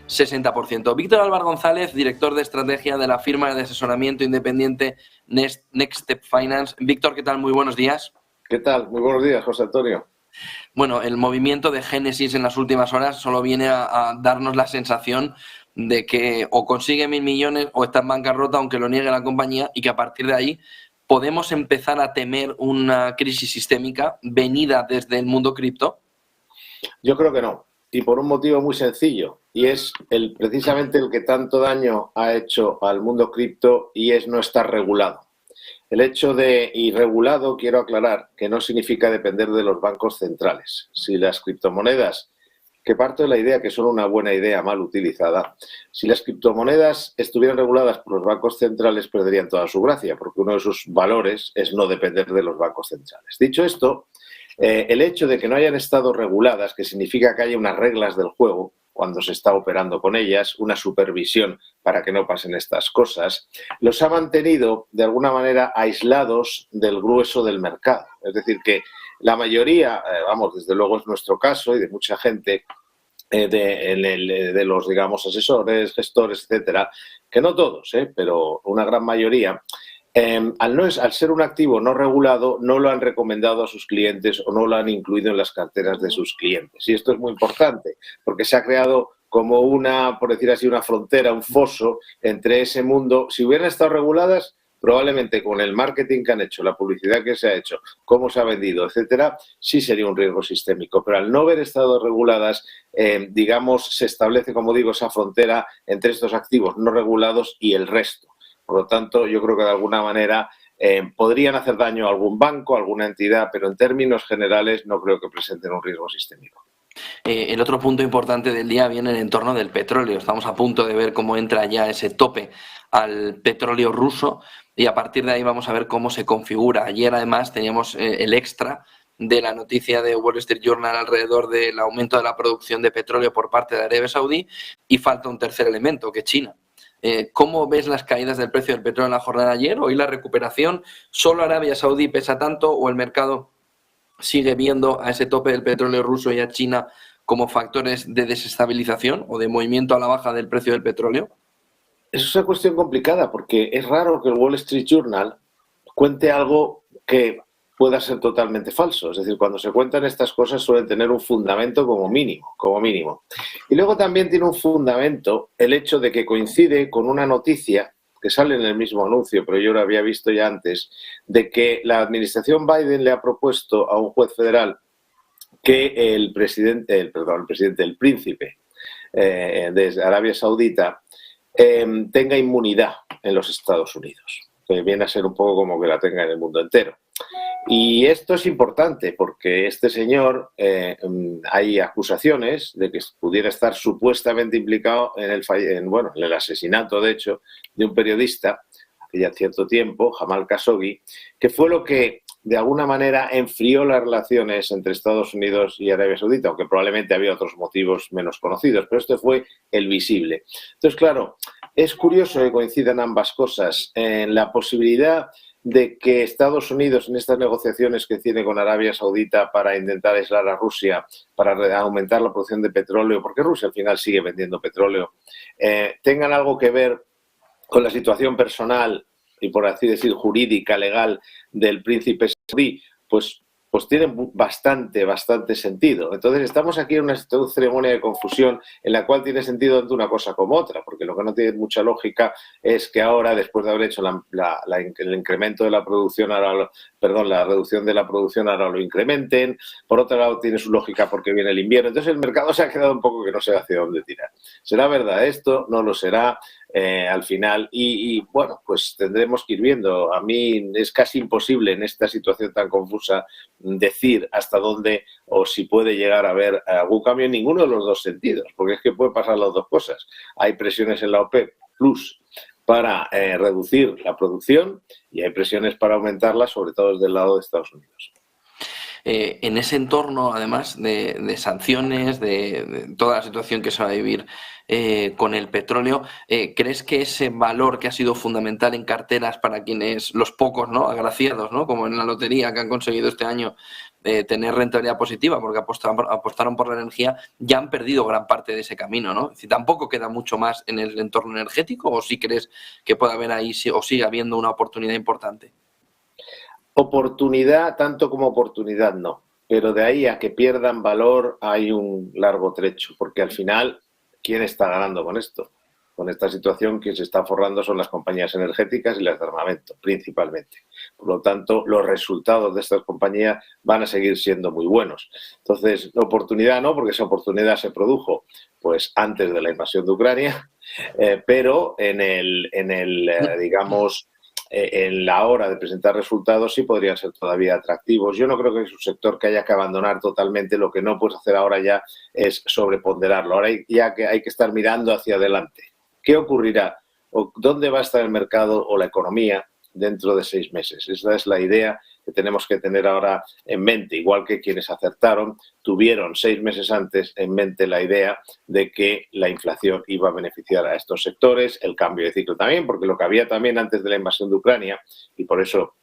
0,60%. Víctor Álvaro González, director de estrategia de la firma de asesoramiento independiente Next Step Finance. Víctor, ¿qué tal? Muy buenos días. ¿Qué tal? Muy buenos días, José Antonio. Bueno, el movimiento de Génesis en las últimas horas solo viene a darnos la sensación de que o consigue 1.000 millones o está en bancarrota, aunque lo niegue la compañía, y que a partir de ahí podemos empezar a temer una crisis sistémica venida desde el mundo cripto. Yo creo que no, y por un motivo muy sencillo, y es precisamente el que tanto daño ha hecho al mundo cripto, y es no estar regulado. El hecho de irregulado, quiero aclarar, que no significa depender de los bancos centrales. Si las criptomonedas, que parto de la idea que son una buena idea mal utilizada, si las criptomonedas estuvieran reguladas por los bancos centrales, perderían toda su gracia, porque uno de sus valores es no depender de los bancos centrales. Dicho esto, el hecho de que no hayan estado reguladas, que significa que haya unas reglas del juego cuando se está operando con ellas, una supervisión para que no pasen estas cosas, los ha mantenido de alguna manera aislados del grueso del mercado. Es decir, que la mayoría, desde luego es nuestro caso y de mucha gente, de los, digamos, asesores, gestores, etcétera, que no todos, pero una gran mayoría, al ser un activo no regulado, no lo han recomendado a sus clientes o no lo han incluido en las carteras de sus clientes. Y esto es muy importante, porque se ha creado como una, por decir así, una frontera, un foso entre ese mundo. Si hubieran estado reguladas, probablemente con el marketing que han hecho, la publicidad que se ha hecho, cómo se ha vendido, etcétera, sí sería un riesgo sistémico. Pero al no haber estado reguladas, se establece, como digo, esa frontera entre estos activos no regulados y el resto. Por lo tanto, yo creo que de alguna manera podrían hacer daño a algún banco, a alguna entidad, pero en términos generales no creo que presenten un riesgo sistémico. El otro punto importante del día viene en el entorno del petróleo. Estamos a punto de ver cómo entra ya ese tope al petróleo ruso y a partir de ahí vamos a ver cómo se configura. Ayer además teníamos el extra de la noticia de Wall Street Journal alrededor del aumento de la producción de petróleo por parte de Arabia Saudí y falta un tercer elemento, que es China. ¿Cómo ves las caídas del precio del petróleo en la jornada de ayer? Hoy la recuperación, ¿solo Arabia Saudí pesa tanto o el mercado sigue viendo a ese tope del petróleo ruso y a China como factores de desestabilización o de movimiento a la baja del precio del petróleo? Eso es una cuestión complicada porque es raro que el Wall Street Journal cuente algo que pueda ser totalmente falso. Es decir, cuando se cuentan estas cosas suelen tener un fundamento como mínimo. Y luego también tiene un fundamento el hecho de que coincide con una noticia que sale en el mismo anuncio, pero yo lo había visto ya antes, de que la administración Biden le ha propuesto a un juez federal que el príncipe de Arabia Saudita tenga inmunidad en los Estados Unidos, que viene a ser un poco como que la tenga en el mundo entero. Y esto es importante porque este señor, hay acusaciones de que pudiera estar supuestamente implicado en el asesinato, de hecho, de un periodista, hace ya cierto tiempo, Jamal Khashoggi, que fue lo que de alguna manera enfrió las relaciones entre Estados Unidos y Arabia Saudita, aunque probablemente había otros motivos menos conocidos, pero este fue el visible. Entonces, claro, es curioso que coincidan ambas cosas en la posibilidad de que Estados Unidos, en estas negociaciones que tiene con Arabia Saudita para intentar aislar a Rusia, para aumentar la producción de petróleo, porque Rusia al final sigue vendiendo petróleo, tengan algo que ver con la situación personal y, por así decir, jurídica, legal del príncipe saudí, pues tiene bastante sentido. Entonces estamos aquí en una ceremonia de confusión en la cual tiene sentido tanto una cosa como otra, porque lo que no tiene mucha lógica es que ahora, después de haber hecho el incremento de la producción, la reducción de la producción, ahora lo incrementen. Por otro lado, tiene su lógica porque viene el invierno. Entonces el mercado se ha quedado un poco que no sé hacia dónde tirar. ¿Será verdad esto? ¿No lo será? Al final, y bueno, pues tendremos que ir viendo. A mí es casi imposible en esta situación tan confusa decir hasta dónde o si puede llegar a haber algún cambio en ninguno de los dos sentidos, porque es que puede pasar las dos cosas. Hay presiones en la OPEP Plus para reducir la producción y hay presiones para aumentarla, sobre todo desde el lado de Estados Unidos. En ese entorno, además de sanciones, de toda la situación que se va a vivir con el petróleo, ¿crees que ese valor que ha sido fundamental en carteras para quienes, los pocos, ¿no?, agraciados, ¿no?, como en la lotería, que han conseguido este año tener rentabilidad positiva porque apostaron por la energía, ya han perdido gran parte de ese camino, ¿no? Es decir, ¿tampoco queda mucho más en el entorno energético o sí crees que puede haber ahí o sigue habiendo una oportunidad importante? Oportunidad, tanto como oportunidad, no. Pero de ahí a que pierdan valor hay un largo trecho, porque al final, ¿quién está ganando con esto? Con esta situación, quien se está forrando son las compañías energéticas y las de armamento, principalmente. Por lo tanto, los resultados de estas compañías van a seguir siendo muy buenos. Entonces, oportunidad no, porque esa oportunidad se produjo pues antes de la invasión de Ucrania, pero digamos, en la hora de presentar resultados sí podrían ser todavía atractivos. Yo no creo que es un sector que haya que abandonar totalmente. Lo que no puedes hacer ahora ya es sobreponderarlo. Ahora ya que hay que estar mirando hacia adelante. ¿Qué ocurrirá? ¿O dónde va a estar el mercado o la economía dentro de 6 meses? Esa es la idea que tenemos que tener ahora en mente, igual que quienes acertaron tuvieron 6 meses antes en mente la idea de que la inflación iba a beneficiar a estos sectores, el cambio de ciclo también, porque lo que había también antes de la invasión de Ucrania, y por eso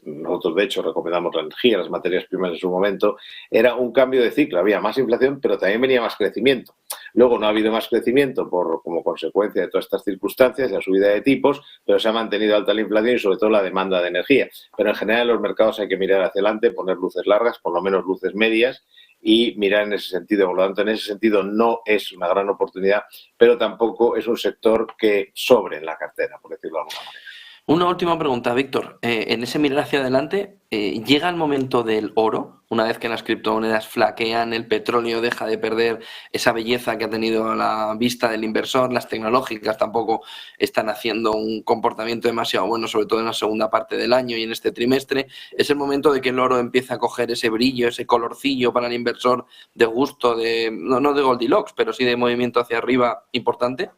nosotros de hecho recomendamos la energía, las materias primas en su momento, era un cambio de ciclo, había más inflación pero también venía más crecimiento. Luego no ha habido más crecimiento como consecuencia de todas estas circunstancias, la subida de tipos, pero se ha mantenido alta la inflación y sobre todo la demanda de energía. Pero en general en los mercados hay que mirar hacia adelante, poner luces largas, por lo menos luces medias, y mirar en ese sentido. Por lo tanto, en ese sentido no es una gran oportunidad, pero tampoco es un sector que sobre en la cartera, por decirlo de alguna manera. Una última pregunta, Víctor. En ese mirar hacia adelante, ¿llega el momento del oro? Una vez que las criptomonedas flaquean, el petróleo deja de perder esa belleza que ha tenido a la vista del inversor, las tecnológicas tampoco están haciendo un comportamiento demasiado bueno, sobre todo en la segunda parte del año y en este trimestre. ¿Es el momento de que el oro empiece a coger ese brillo, ese colorcillo para el inversor de gusto, no de Goldilocks, pero sí de movimiento hacia arriba importante?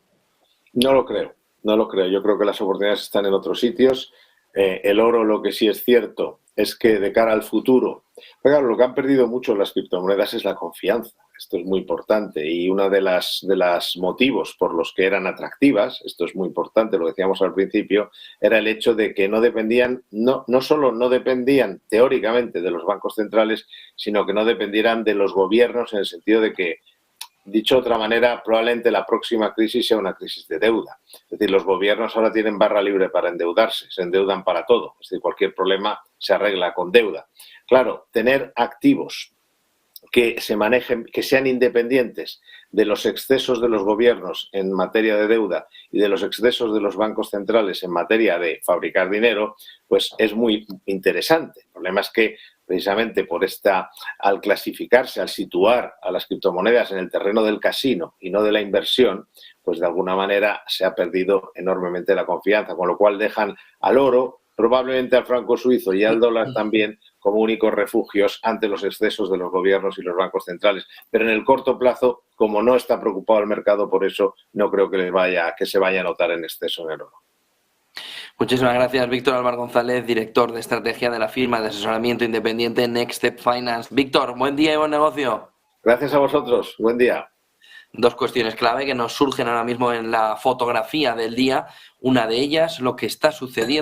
No lo creo. No lo creo. Yo creo que las oportunidades están en otros sitios. El oro, lo que sí es cierto, es que de cara al futuro, pero claro, lo que han perdido mucho las criptomonedas es la confianza. Esto es muy importante y uno de los motivos por los que eran atractivas, esto es muy importante, lo decíamos al principio, era el hecho de que no dependían, no solo no dependían teóricamente de los bancos centrales, sino que no dependieran de los gobiernos en el sentido de que, dicho de otra manera, probablemente la próxima crisis sea una crisis de deuda. Es decir, los gobiernos ahora tienen barra libre para endeudarse, se endeudan para todo. Es decir, cualquier problema se arregla con deuda. Claro, tener activos que se manejen, que sean independientes de los excesos de los gobiernos en materia de deuda y de los excesos de los bancos centrales en materia de fabricar dinero, pues es muy interesante. El problema es que precisamente al clasificarse, al situar a las criptomonedas en el terreno del casino y no de la inversión, pues de alguna manera se ha perdido enormemente la confianza, con lo cual dejan al oro, probablemente al franco suizo y al dólar también, como únicos refugios ante los excesos de los gobiernos y los bancos centrales. Pero en el corto plazo, como no está preocupado el mercado por eso, no creo que se vaya a notar en exceso en el oro. Muchísimas gracias, Víctor Álvaro González, director de estrategia de la firma de asesoramiento independiente Next Step Finance. Víctor, buen día y buen negocio. Gracias a vosotros. Buen día. Dos cuestiones clave que nos surgen ahora mismo en la fotografía del día. Una de ellas, lo que está sucediendo